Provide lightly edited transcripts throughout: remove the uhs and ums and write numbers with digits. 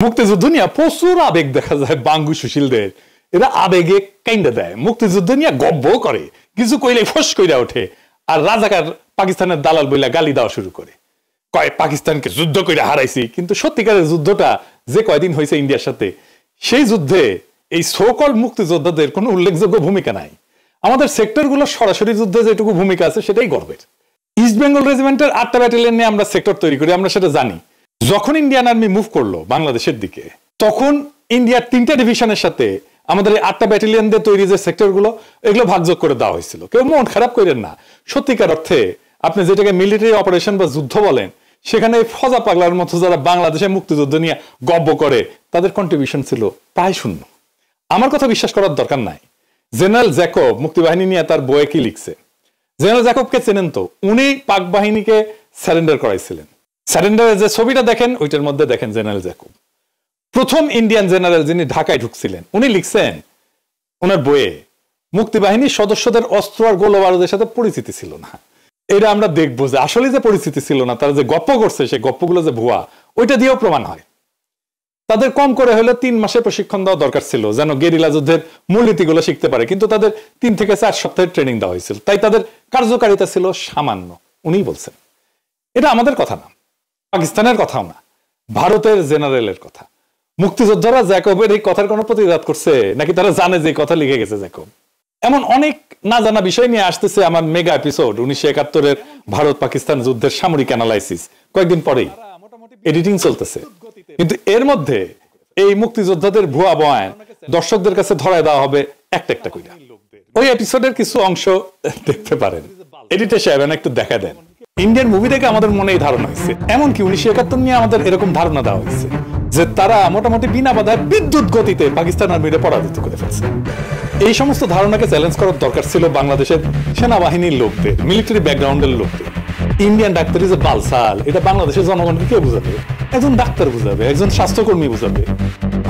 মুক্তিযুদ্ধ নিয়ে প্রচুর আবেগ দেখা যায় বাঙ্গু সুশীলদের। এরা আবেগে কাইন্দা দেয়, মুক্তিযুদ্ধ নিয়ে গব্ব করে, কিছু কইলে ফস কইরা ওঠে, আর রাজাকার পাকিস্তানের দালাল বইলা গালি দেওয়া শুরু করে, কয় পাকিস্তানকে যুদ্ধ করে হারাইছি। কিন্তু সত্যিকারের যুদ্ধটা যে কয়দিন হয়েছে ইন্ডিয়ার সাথে, সেই যুদ্ধে এই সোকল মুক্তিযোদ্ধাদের কোনো উল্লেখযোগ্য ভূমিকা নাই। আমাদের সেক্টরগুলো সরাসরি যুদ্ধে যেটুকু ভূমিকা আছে সেটাই গর্বের। ইস্ট বেঙ্গল রেজিমেন্টের 8টা ব্যাটালিয়ন নিয়ে আমরা সেক্টর তৈরি করি, আমরা সেটা জানি। যখন ইন্ডিয়ান আর্মি মুভ করলো বাংলাদেশের দিকে, তখন ইন্ডিয়ার 3টা ডিভিশনের সাথে আমাদের এই 8টা ব্যাটালিয়ন দিয়ে তৈরি যে সেক্টরগুলো, এগুলো ভাগযোগ করে দেওয়া হয়েছিল। কেউ মন খারাপ করেন না, সত্যিকার অর্থে আপনি যেটাকে মিলিটারি অপারেশন বা যুদ্ধ বলেন, সেখানে ফজা পাগলার মতো যারা বাংলাদেশের মুক্তিযুদ্ধ নিয়ে গব্ব করে, তাদের কন্ট্রিবিউশন ছিল প্রায় শূন্য। আমার কথা বিশ্বাস করার দরকার নাই। জেনারেল জ্যাকব মুক্তিবাহিনী নিয়ে তার বইয়ে কি লিখছে, জেনারেল জ্যাকবকে চেনেন তো, উনি পাক বাহিনীকে সারেন্ডার করাইছিলেন। সারেন্ডারের যে ছবিটা দেখেন, ওইটার মধ্যে দেখেন জেনারেল জ্যাকব প্রথম ইন্ডিয়ান জেনারেল যিনি ঢাকায় ঢুকছিলেন। উনি লিখছেন ওনার বইয়ে, মুক্তিবাহিনীর সদস্যদের অস্ত্র আর গোলা বারুদের সাথে পরিচিতি ছিল না। এটা আমরা দেখবো যে আসলে যে পরিচিতি ছিল না, তারা যে গপ্প করছে সেই গপ্পগুলো যে ভুয়া, ওইটা দিয়েও প্রমাণ হয়। তাদের কম করে হলে 3 মাসের প্রশিক্ষণ দেওয়া দরকার ছিল, যেন গেরিলা যুদ্ধের মূলনীতিগুলো শিখতে পারে, কিন্তু তাদের 3 থেকে 4 সপ্তাহের ট্রেনিং দেওয়া হয়েছিল, তাই তাদের কার্যকারিতা ছিল সামান্য। উনিই বলছেন। এটা আমাদের কথা না, পাকিস্তানের কথাও না, ভারতের জেনারেলের কথা। মুক্তিযোদ্ধারা জ্যাকবের এই কথার কোনো প্রতিবাদ করছে নাকি তারা জানে যে কথা লিখে গেছে জ্যাকব? এমন অনেক না জানা বিষয় নিয়ে আসতেছে আমার মেগা এপিসোড 1971-এর ভারত পাকিস্তান যুদ্ধের সামরিক অ্যানালাইসিস। কয়েকদিন পরেই এডিটিং চলতেছে, কিন্তু এর মধ্যে এই মুক্তিযোদ্ধাদের ভুয়া বয়ান দর্শকদের কাছে ধরায় দেওয়া হবে একটা একটা করে। ওই এপিসোডের কিছু অংশ দেখতে পারেন। এডিটর সাহেব একটু দেখা দেন। ইন্ডিয়ান মুভি দেখে আমাদের মনে এই ধারণা হয়েছে, এমনকি 1971 নিয়ে আমাদের এরকম ধারণা দেওয়া হয়েছে যে তারা মোটামুটি বিনা বাধায় বিদ্যুৎ গতিতে পাকিস্তান আর্মিরে পরাজিত করে ফেলছে। এই সমস্ত ধারণাকে চ্যালেঞ্জ করার দরকার ছিল বাংলাদেশের সেনাবাহিনীর লোকদের, মিলিটারি ব্যাকগ্রাউন্ডের লোকদের। ইন্ডিয়ান ডাক্তারি যে বালসাল, এটা বাংলাদেশের জনগণকে কে বুঝাবে? একজন ডাক্তার বুঝাবে, একজন স্বাস্থ্যকর্মী বুঝাবে।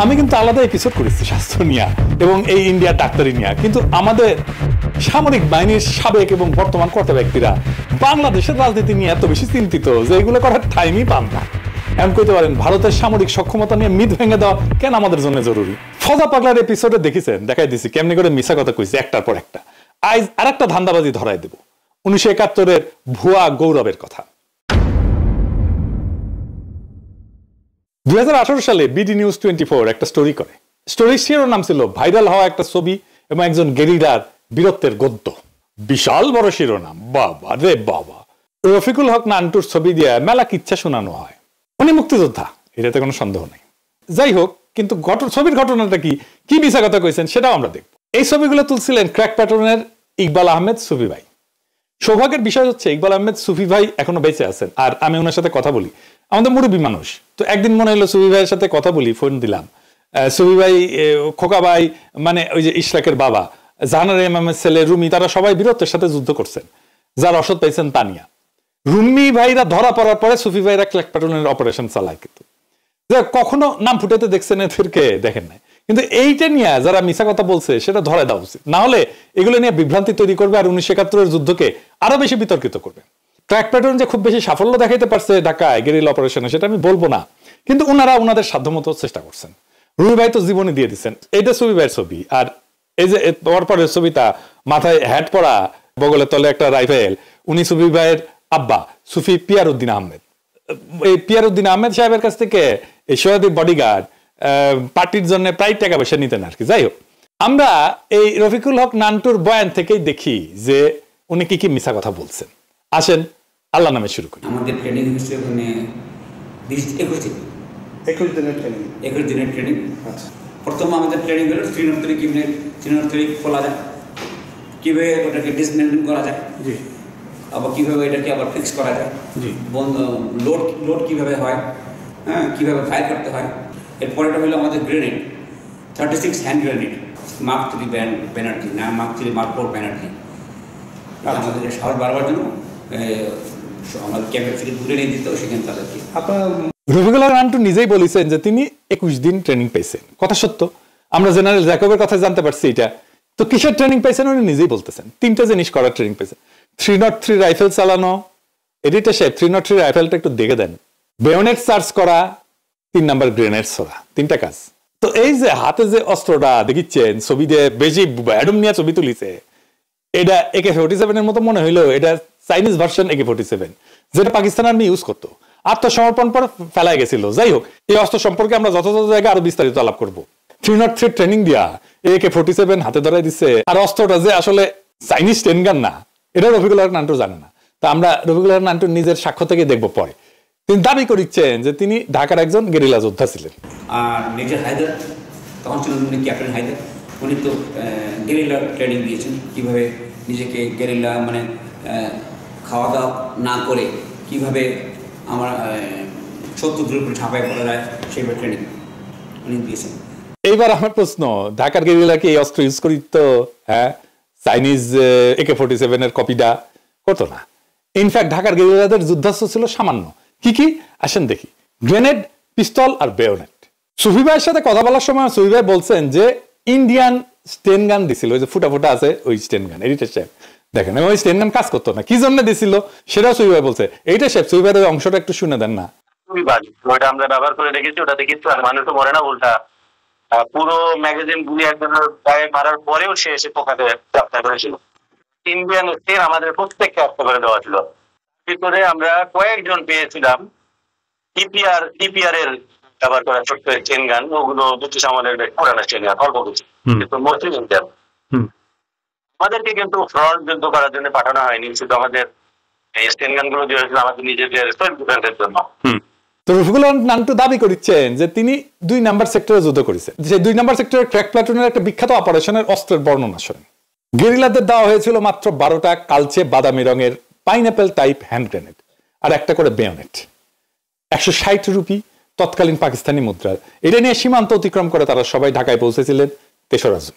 আমি কিন্তু আলাদা এপিসোড করেছি স্বাস্থ্য নিয়ে এবং এই ইন্ডিয়ার ডাক্তারি নিয়ে, কিন্তু আমাদের সামরিক বাহিনীর সাবেক এবং বর্তমান কর্তা ব্যক্তিরা বাংলাদেশের রাজনীতি নিয়ে এত বেশি চিন্তিত যে এগুলো করার টাইমই পান না। এমন কইতে পারেন ভারতের সামরিক সক্ষমতা নিয়ে মিথ ভেঙে দেওয়া কেন আমাদের জন্য জরুরি? ফজা পাগলার এপিসোডে দেখেছেন, দেখাই দিছি কেমনি করে মিছা কথা কইছে একটার পর একটা। আজ আর একটা ধান্দাবাজি ধরাই দেব, 1971-এর ভুয়া গৌরবের কথা। 2018 সালে বিডি নিউজ 24 একটা স্টোরি করে। স্টোরির শিরোনাম ছিল ভাইরাল হওয়া একটা ছবি এবং একজন গেরিলার বীরত্বের গদ্য। বিশাল বড় শিরোনাম, বাবা রে বাবা। রফিকুল হক নান্টুর ছবি দিয়ে মেলা কিচ্ছা শোনানো হয়, উনি মুক্তিযোদ্ধা, এটাতে কোনো সন্দেহ নেই। যাই হোক, কিন্তু ছবির ঘটনাটা কি মিছা কথা কইছেন সেটাও আমরা দেখব। এই ছবিগুলো তুলছিলেন ক্র্যাক প্যাটার্নের ইকবাল আহমেদ সুফি ভাই। সৌভাগ্যের বিষয় হচ্ছে ইকবাল আহমেদ সুফি ভাই এখনো বেঁচে আছেন, আর আমি ওনার সাথে কথা বলি। আমাদের মুরব্বী মানুষ তো, একদিন মনে হলো সুফি ভাইয়ের সাথে কথা বলি, ফোন দিলাম। সুফি ভাই, খোকা ভাই, মানে ওই যে ইশরাকের বাবা, জাহানারা ইমামের ছেলে রুমি, তারা সবাই বীরত্বের সাথে যুদ্ধ করছেন, যার অসৎ পাইছেন তানিয়া। রুমি ভাইরা ধরা পড়ার পরে সুফি ভাইরা ক্র্যাক প্যাটার্নের অপারেশন চালায়, কিন্তু কখনো নাম ফুটাতে দেখছেন এদেরকে? দেখেন নাই। কিন্তু এইটা নিয়ে যারা মিছা কথা বলছে সেটা ধরে দেওয়া উচিত, না হলে এগুলো নিয়ে বিভ্রান্তি তৈরি করবে আর 1971-এর যুদ্ধকে আরো বেশি বিতর্কিত করবে। ক্র্যাক প্যাটার্ন যে খুব বেশি সাফল্য দেখাইতে পারছে ঢাকায় গেরিলা অপারেশনে, সেটা আমি বলবো না, কিন্তু ওনারা ওনাদের সাধ্যমতো চেষ্টা করছেন। রুমি ভাই তো জীবনে দিয়ে দিচ্ছেন। এইটা সুফি ভাইয়ের ছবি, আর এই যে পরের ছবিটা, মাথায় হ্যাট পরা, বগলের তলে একটা রাইফেল, উনি সুফি ভাইয়ের আব্বা সুফি পিয়ারউদ্দিন আহমেদ। এই পিয়ারউদ্দিন আহমেদ সাহেবের কাছ থেকে এই সৈয়দী বডিগার্ড পার্টির জন্য প্রায় টাকা পয়সা নিতেন আর কি। যাই হোক, আমরা এই রফিকুল হক নান্টুর বয়ান থেকেই দেখি যে উনি কি মিছা কথা বলছেন। আসেন আল্লাহ নামে শুরু করি। আমাদের ট্রেনিং হচ্ছে মানে 21 দিনের ট্রেনিং। প্রথম আমাদের ট্রেনিং হলো ট্রিনর খোলা যায়, কীভাবে ওটাকে ডিসমেন্টেন করা যায়, আবার কীভাবে এটাকে আবার ফিক্স করা যায়, লোড কীভাবে হয়, হ্যাঁ, কীভাবে ফায়ার করতে হয়। এরপরেটা হলো আমাদের grenade, 36 hand grenade, Mark 3 Banerjee না, Mark 3 Mark 4 ব্যানার্জি। আমাদের সাহস বাড়াবার জন্য আমাদের ক্যাম্পের থেকে দূরে নিয়ে দিত, সেখানে তাদেরকে। রফিকুল হক নান্টু নিজেই বলেছেন যে তিনি 21 দিন ট্রেনিং পেয়েছেন। কথা সত্য, আমরা জেনারেল জ্যাকবের কথা জানতে পারছি। এটা তো কিসের ট্রেনিং পেয়েছেন উনি নিজেই বলতেছেন। 3টা জিনিস করার ট্রেনিং পেয়েছেন। 303 রাইফেল চালানো, এডিটর সাহেব 303 রাইফেলটা একটু দেখে দেন। বেয়োনেট চার্জ করা, 3 নাম্বার গ্রেনেড ছোড়া, 3টা কাজ। তো এই যে হাতে যে অস্ত্রটা দেখিচ্ছেন ছবি দিয়ে বেশি অ্যাডম নিয়ে ছবি তুলিছে, এটা AK-47 এর মতো মনে হইলো এটা চাইনিজ ভার্সন AK-47, যেটা পাকিস্তান আর্মি ইউজ করতো, আত্মসমর্পণ পর ফেলায় গেছিল। যাই হোক, এই অস্ত্র সম্পর্কে আমরা যথাযথ জায়গায় আরো বিস্তারিত আলাপ করবো। 303 ট্রেনিং দিয়া AK-47 হাতে ধরাই দিচ্ছে, আর অস্ত্রটা যে আসলে চাইনিজ টেন গান না, এটা রফিকুল হক নান্টু জানে না। তা আমরা রফিকুল হক নান্টুর নিজের সাক্ষ্য থেকে দেখবো পরে। তিনি দাবি করিচ্ছেন যে তিনি ঢাকার একজন গেরিলা যোদ্ধা ছিলেন। আর মেজর হায়দার, তখন ছিলেন উনি ক্যাপ্টেন হায়দার, উনি তো গেরিলা ট্রেনিং দিয়েছেন, কীভাবে নিজেকে গেরিলা মানে খাওয়া দাওয়া না করে কীভাবে আমার শত্রুদের উপরে ঝাঁপায় পড়া যায় সেইভাবে ট্রেনিং উনি দিয়েছেন। এইবার আমার প্রশ্ন, ঢাকার গেরিলা কি এই অস্ত্র ইউজ করিত? হ্যাঁ, চাইনিজ AK-47 এর কপিটা করতো না। ইনফ্যাক্ট ঢাকার গেরিলাদের যুদ্ধাস্ত্র ছিল সামান্য। কি কি আসেন দেখি। গ্রেনেড, পিস্তল আর বেয়োনেট। সুফি ভাইয়ের সাথে কথা বলার সময় সুফি ভাই বলছেন যে ইন্ডিয়ান স্টেন গান দিছিল, ওই যে ফুটা ফুটা আছে ওই স্টেন গান। এডিটর সাহেব দেখেন, ওই স্টেন গান কাজ করতো না, কি জন্য দিছিল সেটাও সুফি ভাই বলছে। এইটা সাহেব সুফি ভাইয়ের ওই অংশটা একটু শুনে দেন না। ওইটা আমরা ব্যবহার করে রেখেছি, ওটাতে কিন্তু আর মানুষ তো মরে না, উল্টা পুরো ম্যাগাজিন গুলি একজনের গায়ে মারার পরেও সে এসে পোকাতে যাত্রা করেছিল। ইন্ডিয়ান স্টেন আমাদের প্রত্যেককে আত্ম করে দেওয়া ছিল। ভিতরে আমরা কয়েকজন পেয়েছিলাম টিপিআর এর ব্যবহার করা ছোট্ট চেন গান, ওগুলো ব্রিটিশ আমাদের পুরানো চেন গান, অল্প কিছু, কিন্তু মোস্টলি ইন্ডিয়ান। আমাদেরকে কিন্তু ফ্রন্ট যুদ্ধ করার জন্য পাঠানো হয়নি, শুধু আমাদের স্টেন গান গুলো দিয়ে হয়েছিল আমাদের নিজেদের সেলফ ডিফেন্সের জন্য। তো রফিকুল হক নান্টু দাবি করেছেন যে তিনি 2 নাম্বার সেক্টরে যুদ্ধ করেছেন। সেই 2 নাম্বার সেক্টরের ক্র্যাক প্লাটুনের একটা বিখ্যাত অপারেশনের অস্ত্রের বর্ণনা শোনেন। গেরিলাদের দেওয়া হয়েছিল মাত্র 12টা কালচে বাদামি রঙের পাইনঅ্যাপেল টাইপ হ্যান্ড গ্রেনেড আর একটা করে বেয়োনেট। 160 রুপি তৎকালীন পাকিস্তানি মুদ্রা। এটা নিয়ে সীমান্ত অতিক্রম করে তারা সবাই ঢাকায় পৌঁছেছিলেন 3রা জুন।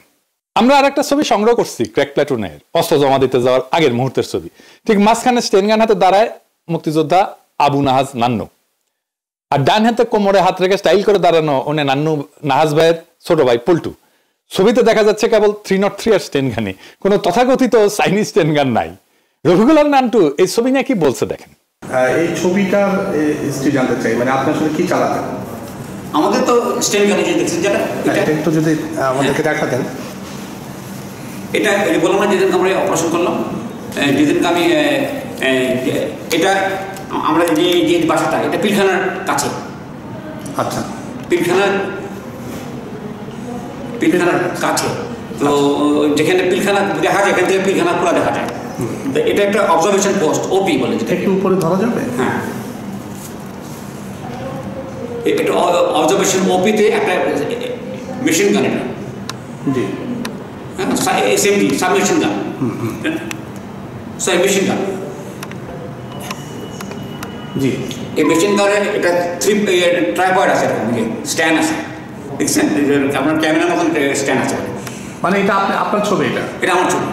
আমরা আর একটা ছবি সংগ্রহ করছি ক্র্যাক প্লাটুনের অস্ত্র জমা দিতে যাওয়ার আগের মুহূর্তের ছবি। ঠিক মাঝখানে স্টেন গান হাতে দাঁড়ায় মুক্তিযোদ্ধা আবু নাহাজ নান্নু, আর ডান হাতে কোমরে হাত রেখে স্টাইল করে দাঁড়ানো ওনে নান্নু নাহাজ ভাইয়ের ছোট ভাই পল্টু। ছবিতে দেখা যাচ্ছে কেবল 303 এর স্টেন গানে, কোনো তথাকথিত চাইনিজ স্টেন গান নাই। রফিকুল হক নান্টু এই ছবি নিয়ে কি বলছে দেখেন। এই ছবিটার হিস্ট্রি জানতে চাই, মানে আপনি আসলে কি চালাতেন? আমাদের তো স্টেন গানে যে দেখছেন যেটা, এটা একটু যদি আমাদেরকে দেখাতেন। এটা বললাম না, যেদিনকে আমরা অপারেশন করলাম, যেদিনকে আমি এটা আমরা যে বাসাটা, এটা পিলখানার কাছে। আচ্ছা, পিলখানার কাছে। তো যেখানে পিলখানা দেখা যায়, এখান থেকে পিলখানা পুরো দেখা যায়। তো এটা একটা অবজারভেশন পোস্ট, ওপি বলে, যেটা একটু উপরে ধরা যাবে। হ্যাঁ, এটা অবজারভেশন ওপিতে একটা মেশিন গান, এটা জি, SMG submachine gun, machine gun. জি, এই মেশিন গানে এটা 3 ট্রাইপড আছে, স্ট্যান্ড আছে, দেখছেন আপনার ক্যামেরার মতন স্ট্যান্ড আছে। মানে এটা আপনার ছবি? এটা আমার ছবি।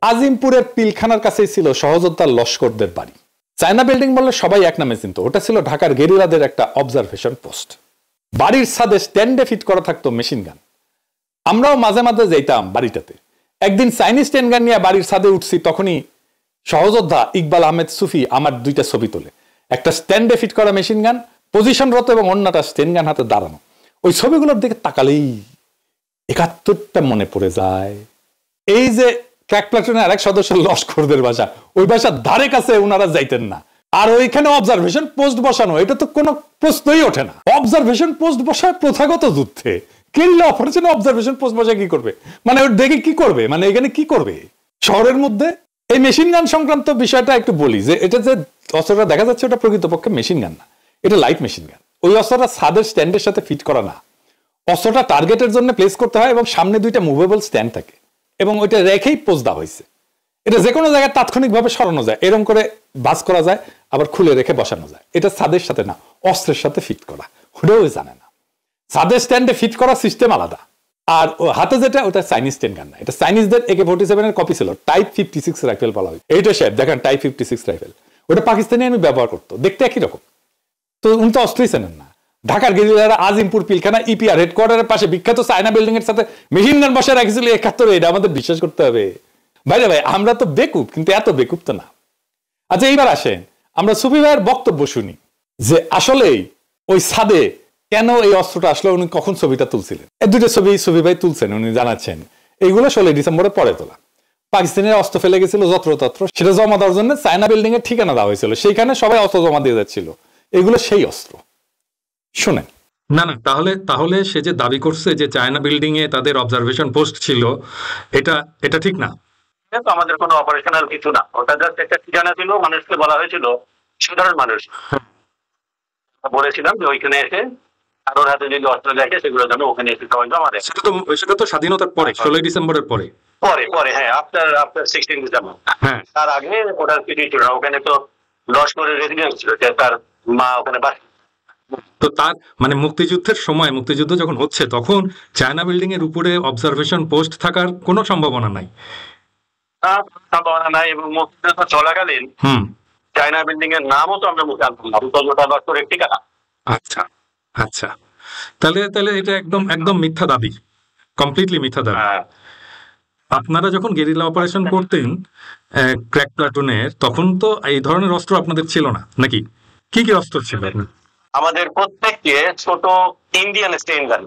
আজিমপুরের পিলখানার কাছেই ছিল সহযোদ্ধার লস্করদের বাড়ি। চায়না বিল্ডিং বললে সবাই এক নামে চিনত, ওটা ছিল ঢাকার গেরিলাদের একটা অবজারভেশন পোস্ট। বাড়ির ছাদে স্ট্যান্ডে ফিট করা থাকতো মেশিন গান। আমরাও মাঝে মাঝে যেতাম বাড়িটাতে। একদিন চাইনিজ স্টেন গান নিয়ে বাড়ির ছাদে উঠছি, তখনই সহযোদ্ধা ইকবাল আহমেদ সুফি আমার 2টা ছবি তোলে। একটা স্ট্যান্ডে ফিট করা মেশিন গান পজিশনরত এবং অন্যটা স্টেন গান হাতে দাঁড়ানো। ওই ছবিগুলোর দিকে তাকালেই 71টা মনে পড়ে যায়। এই যে ক্র্যাক প্লাটুনের আরেক সদস্য লস্করদের বাসা, ওই বাসার ধারে কাছে ওনারা যাইতেন না। আর ওইখানে অবজারভেশন পোস্ট বসানো, এটা তো কোনো প্রশ্নই ওঠে না। অবজারভেশন পোস্ট বসায় প্রথাগত যুদ্ধে, কেরিলা অপারেশনে অবজারভেশন পোস্ট বসায় কি করবে? মানে ওর দেখে কি করবে, মানে এখানে কি করবে শহরের মধ্যে? এই মেশিন গান সংক্রান্ত বিষয়টা একটু বলি, যে এটা যে অস্ত্রটা দেখা যাচ্ছে ওটা প্রকৃতপক্ষে মেশিন গান না, এটা লাইট মেশিন গান। ওই অস্ত্রটা ছাদের স্ট্যান্ডের সাথে ফিট করা না, অস্ত্রটা টার্গেটের জন্য প্লেস করতে হয় এবং সামনে 2টা মুভেবল স্ট্যান্ড থাকে এবং ওইটা রেখেই পোজ দেওয়া হয়েছে। এটা যে কোনো জায়গায় তাৎক্ষণিকভাবে সরানো যায়, এরকম করে বাস করা যায়, আবার খুলে রেখে বসানো যায়। এটা ছাদের সাথে না, অস্ত্রের সাথে ফিট করা, ওটাও জানে না। ছাদের স্ট্যান্ডে ফিট করা সিস্টেম আলাদা, আর হাতে যেটা ওটা চাইনিজ স্টেন গান না, এটা চাইনিজদের AK-47 এর কপি ছিল, টাইপ 56 রাইফেল বলা হয়। এইটা সাহেব দেখেন টাইপ 56 রাইফেল, ওটা পাকিস্তানি আমি ব্যবহার করতো, দেখতে একই রকম। তো উনি তো অস্ত্রই চেনেন না। ঢাকার গেরিলারা আজিমপুর পিলখানা EPR হেডকোয়ার্টারের পাশে বিখ্যাত চায়না বিল্ডিং এর সাথে মেশিন গান বসায় রাখছিল 71-এ। এটা আমাদের বিশ্বাস করতে হবে ভাইরা ভাই, আমরা তো বেকুব, কিন্তু এত বেকুব তো না। আচ্ছা এইবার আসেন আমরা সুফি ভাইয়ের বক্তব্য শুনি, যে আসলেই ওই ছাদে কেন এই অস্ত্রটা আসলে, উনি কখন ছবিটা তুলছিলেন, এই দুটো ছবি ভাই তুলছেন, উনি জানাচ্ছেন এইগুলো 16 ডিসেম্বরে পরে তোলা। পাকিস্তানের অস্ত্র ফেলে গেছিল যত্রতত্র, সেটা জমা দেওয়ার জন্য চায়না বিল্ডিং এর ঠিকানা দেওয়া হয়েছিল, সেইখানে সবাই অস্ত্র জমা দিয়ে যাচ্ছিল, এগুলো সেই অস্ত্র। শুনেন, না তাহলে সে যে দাবি করছে যে চায়না বিল্ডিং এ তাদের অবজারভেশন পোস্ট ছিল, এটা ঠিক না। তো আমাদের কোনো অপারেশনাল কিছু না, ওটা জাস্ট একটা ঠিকানা ছিল, মানুষকে বলা হয়েছিল, সাধারণ মানুষ বলেছিলাম যে ওইখানে এসে কারোর হাতে যদি অস্ত্র দেখে সেগুলো যেন ওখানে এসে সবাই জমা দেয়। সেটা তো স্বাধীনতার পরে, 16 ডিসেম্বরের পরে হ্যাঁ, আফটার 16 ডিসেম্বর। তার আগে ওটার কিছু ছিল না, ওখানে তো লস্করের রেসিডেন্স ছিল, তার মা ওখানে বাস। তো তার মানে মুক্তিযুদ্ধের সময়, মুক্তিযুদ্ধ যখন হচ্ছে তখন চায়না বিল্ডিং এর উপরে অবজারভেশন পোস্ট থাকার কোনো সম্ভাবনা নাই। সম্ভাবনা নাই, এবং মুক্তিযুদ্ধ চলাকালীন চায়না বিল্ডিং এর নামও তো আমরা মুখে আনতাম না, লস্করের ঠিকানা। আচ্ছা আচ্ছা, তাহলে এটা একদম মিথ্যা দাবি, কমপ্লিটলি মিথ্যা দাবি। আপনারা যখন গেরিলা অপারেশন করতেন ক্র্যাক প্লাটুনের, তখন তো এই ধরনের অস্ত্র আপনাদের ছিল না নাকি? কি অস্ত্র ছিল? আমাদের প্রত্যেককে ছোট ইন্ডিয়ান স্টেন গান।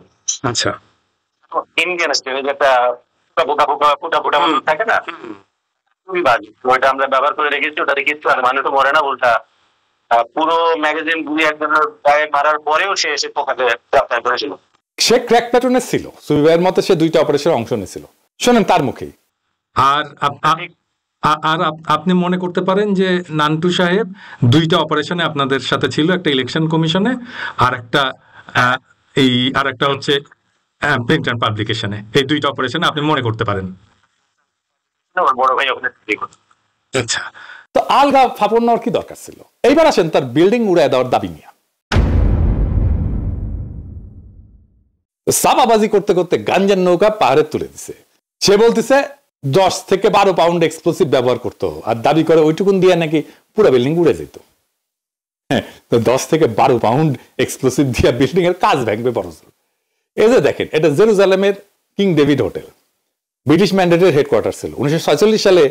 আচ্ছা, ইন্ডিয়ান স্টেন, যেটা ফুটা থাকে না, ওইটা আমরা ব্যবহার করে রেখেছি। ওটা রেখেছি আর মানুষ মরে না, উল্টা পুরো ম্যাগাজিন গুলি একজনের গায়ে মারার পরেও সে এসে পোকাতে গ্রেফতার করেছিল। সে ক্র্যাক প্লাটুনের ছিল, সুবিভাইয়ের মতে সে 2টা অপারেশনের অংশ নিয়েছিল। শোনেন তার মুখেই। আর আপনি মনে করতে পারেন যে নান্টু সাহেব 2টা অপারেশনে আপনাদের সাথে ছিল, একটা ইলেকশন কমিশনে আর একটা হচ্ছে প্রিন্ট অ্যান্ড পাবলিকেশনে। এই 2টা অপারেশনে আপনি মনে করতে পারেন। বড় ভাই ওখানে। আচ্ছা, তো আলগা ফাপড় নেওয়ার কি দরকার ছিল? এইবার আসেন তার বিল্ডিং উড়ায় দেওয়ার দাবি নিয়ে। সাবাবাজি করতে করতে গাঞ্জার নৌকা পাহাড়ে তুলে দিছে। সে বলতেছে 10 থেকে 12 পাউন্ড এক্সপ্লোসিভ ব্যবহার করতো, আর দাবি করে ওইটুকুন দিয়ে নাকি পুরো বিল্ডিং উড়ে যেত। হ্যাঁ, তো 10 থেকে 12 পাউন্ড এক্সপ্লোসিভ দিয়ে বিল্ডিং এর কাজ ভাঙবে বড়জোর। এই যে দেখেন, এটা জেরুজালেমের কিং ডেভিড হোটেল, ব্রিটিশ ম্যান্ডেটের হেডকোয়ার্টার ছিল। 1946 সালে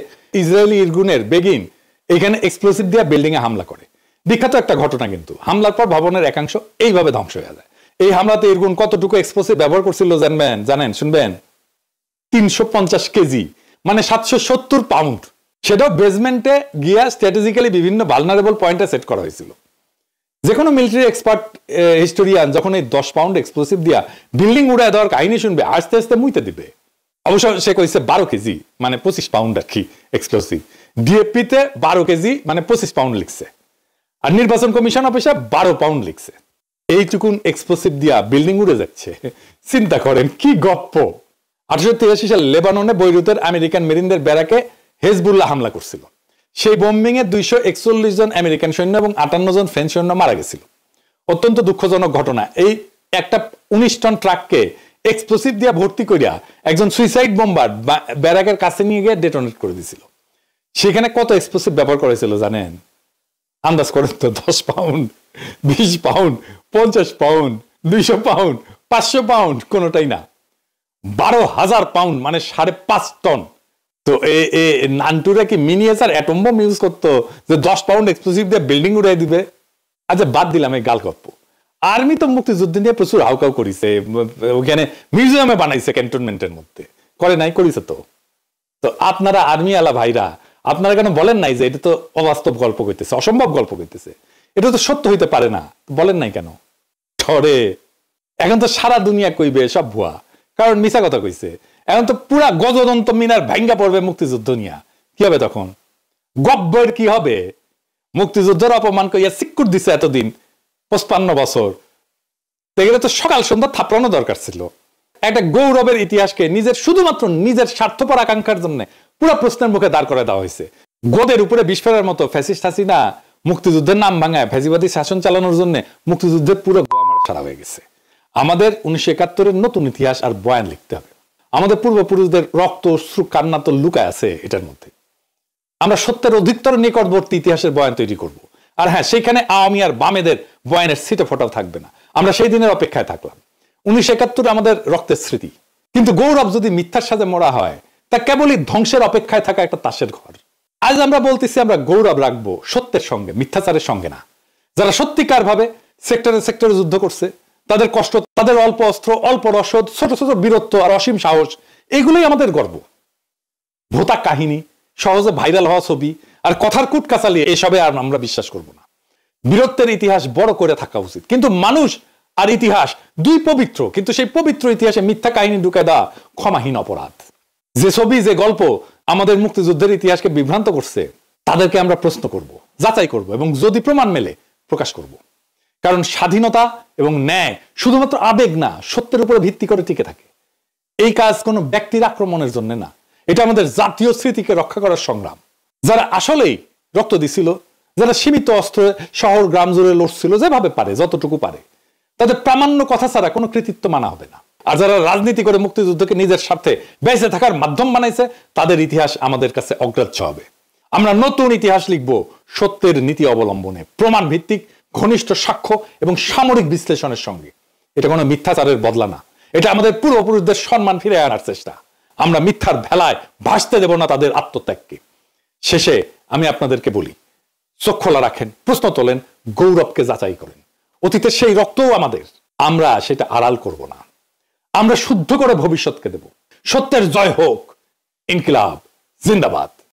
ইসরায়েলি ইরগুনের বেগিন এখানে এক্সপ্লোসিভ দিয়ে বিল্ডিং এ হামলা করে। বিখ্যাত একটা ঘটনা কিন্তু, হামলার পর ভবনের একাংশ এইভাবে ধ্বংস হয়ে যায়। এই হামলাতে ইরগুন কতটুকু এক্সপ্লোসিভ ব্যবহার করছিল জানেন? শুনবেন, 350 কেজি, মানে 770 পাউন্ড। সেটাও বেসমেন্টে গিয়া স্ট্র্যাটেজিক্যালি বিভিন্ন ভালনারেবল পয়েন্টে সেট করা হয়েছিল। যে কোনো মিলিটারি এক্সপার্ট হিস্টোরিয়ান যখন এই 10 পাউন্ড এক্সপ্লোসিভ দিয়া বিল্ডিং উড়ায় দেওয়ার কাহিনী শুনবে, আস্তে আস্তে মুইতে দিবে। অবশ্য সে কইছে 12 কেজি, মানে 25 পাউন্ড আর কি এক্সপ্লোসিভ। ডিএপিতে 12 কেজি মানে 25 পাউন্ড লিখছে, আর নির্বাচন কমিশন অফিসে 12 পাউন্ড লিখছে। এইটুকুন এক্সপ্লোসিভ দিয়া বিল্ডিং উড়ে যাচ্ছে, চিন্তা করেন কি গপ্প। 1883 সালে লেবাননে বৈরুতের আমেরিকান মেরিনদের ব্যারাকে হেজবুল্লাহ হামলা করছিল। সেই বোম্বিং এ 241 জন আমেরিকান সৈন্য এবং 58 জন ফ্রেঞ্চ সৈন্য মারা গেছিল। অত্যন্ত দুঃখজনক ঘটনা। এই একটা 19 টন ট্রাককে এক্সপ্লোসিভ দিয়া ভর্তি করিয়া একজন সুইসাইড বোম্বার ব্যারাকের কাছে নিয়ে গিয়ে ডেটোনেট করে দিছিল। সেখানে কত এক্সপ্লোসিভ ব্যবহার করেছিল জানেন? আন্দাজ করেন তো, 10 pound, 20 pound, 50 pound, 200 pound, 500 pound, কোনোটাই না, 12,000 পাউন্ড, মানে 5.5 টন। তো নান্টুরা কি মিনিয়েচার অ্যাটম বম ইউজ করতো যে 10 পাউন্ড এক্সপ্লোসিভ দিয়ে বিল্ডিং উড়াই দিবে? আচ্ছা, বাদ দিলাম এই গাল গপ্প। আর্মি তো মুক্তিযুদ্ধ নিয়ে প্রচুর হাউকাউ করেছে, ওখানে মিউজিয়ামে বানাইছে ক্যান্টনমেন্টের মধ্যে, করে নাই? করেছে তো। তো আপনারা আর্মি আলা ভাইরা, আপনারা কেন বলেন নাই যে এটা তো অবাস্তব গল্প করতেছে, অসম্ভব গল্প করতেছে, এটা তো সত্য হইতে পারে না? বলেন নাই কেন? ঠরে এখন তো সারা দুনিয়া কইবে সব ভুয়া, কারণ মিছা কথা কইছে। এখন তো পুরা গজদন্ত মিনার ভাঙ্গা পড়বে মুক্তিযুদ্ধ নিয়ে। কি হবে তখন? গব্বর কি হবে? মুক্তিযুদ্ধের অপমান কইয়া সিক্কুর দিছে এতদিন, 55 বছর। এগুলো তো সকাল সন্ধ্যা থাপড়ানো দরকার ছিল। একটা গৌরবের ইতিহাসকে শুধুমাত্র নিজের স্বার্থপর আকাঙ্ক্ষার জন্য পুরো প্রশ্নের মুখে দাঁড় করে দেওয়া হয়েছে। গোদের উপরে বিষ ফেলার মতো ফ্যাসিস্ট হাসিনা মুক্তিযুদ্ধের নাম ভাঙায় ফ্যাসিবাদী শাসন চালানোর জন্য মুক্তিযুদ্ধের পুরো গোয়ামার সারা হয়ে গেছে। আমাদের 1971-এর নতুন ইতিহাস আর বয়ান লিখতে হবে। আমাদের পূর্বপুরুষদের রক্ত, অশ্রু, কান্না তো লুকায় আছে এটার মধ্যে। আমরা সত্যের অধিকতর নিকটবর্তী ইতিহাসের বয়ান তৈরি করব। আর হ্যাঁ, সেইখানে আওয়ামী আর বামেদের বয়ানের ছিটে ফোটাও থাকবে না। আমরা সেই দিনের অপেক্ষায় থাকলাম। 1971 আমাদের রক্তের স্মৃতি, কিন্তু গৌরব যদি মিথ্যার সাথে মরা হয় তা কেবলই ধ্বংসের অপেক্ষায় থাকা একটা তাসের ঘর। আজ আমরা বলতেছি আমরা গৌরব রাখবো সত্যের সঙ্গে, মিথ্যাচারের সঙ্গে না। যারা সত্যিকার ভাবে সেক্টরে সেক্টরে যুদ্ধ করছে, তাদের কষ্ট, তাদের অল্প অস্ত্র, অল্প রসদ, ছোট ছোট বীরত্ব আর অসীম সাহস, এগুলোই আমাদের গর্ব। ভোতা কাহিনী, সহজে ভাইরাল হওয়া ছবি আর কথার কুটকাচালি, এসবে আর আমরা বিশ্বাস করব না। বীরত্বের ইতিহাস বড় করে থাকা উচিত, কিন্তু মানুষ আর ইতিহাস দুই পবিত্র, কিন্তু সেই পবিত্র ইতিহাসে মিথ্যা কাহিনী ঢুকে দেওয়া ক্ষমাহীন অপরাধ। যে ছবি, যে গল্প আমাদের মুক্তিযুদ্ধের ইতিহাসকে বিভ্রান্ত করছে, তাদেরকে আমরা প্রশ্ন করব, যাচাই করব এবং যদি প্রমাণ মেলে প্রকাশ করব। কারণ স্বাধীনতা এবং ন্যায় শুধুমাত্র আবেগ না, সত্যের উপরে ভিত্তি করে টিকে থাকে। এই কাজ কোনো ব্যক্তির আক্রমণের জন্য না, এটা আমাদের জাতীয় স্মৃতিকে রক্ষা করার সংগ্রাম। যারা আসলেই রক্ত দিছিল, যারা সীমিত অস্ত্রে শহর গ্রাম জুড়ে লড়ছিল, যেভাবে পারে, যতটুকু পারে, তাদের প্রামাণ্য কথা ছাড়া কোনো কৃতিত্ব মানা হবে না। আর যারা রাজনীতি করে মুক্তিযুদ্ধকে নিজের স্বার্থে বেঁচে থাকার মাধ্যম বানাইছে, তাদের ইতিহাস আমাদের কাছে অগ্রাহ্য হবে। আমরা নতুন ইতিহাস লিখব সত্যের নীতি অবলম্বনে, প্রমাণ ভিত্তিক, ঘনিষ্ঠ সাক্ষ্য এবং সামরিক বিশ্লেষণের সঙ্গে। এটা কোনো মিথ্যাচারের বদলা না, এটা আমাদের পূর্বপুরুষদের সম্মান ফিরে আনার চেষ্টা। আমরা মিথ্যার ভেলায় ভাসতে দেব না তাদের আত্মত্যাগকে। শেষে আমি আপনাদেরকে বলি, চোখ খোলা রাখেন, প্রশ্ন তোলেন, গৌরবকে যাচাই করেন। অতীতের সেই রক্তও আমাদের, আমরা সেটা আড়াল করব না। আমরা শুদ্ধ করে ভবিষ্যৎকে দেব। সত্যের জয় হোক। ইনকিলাব জিন্দাবাদ।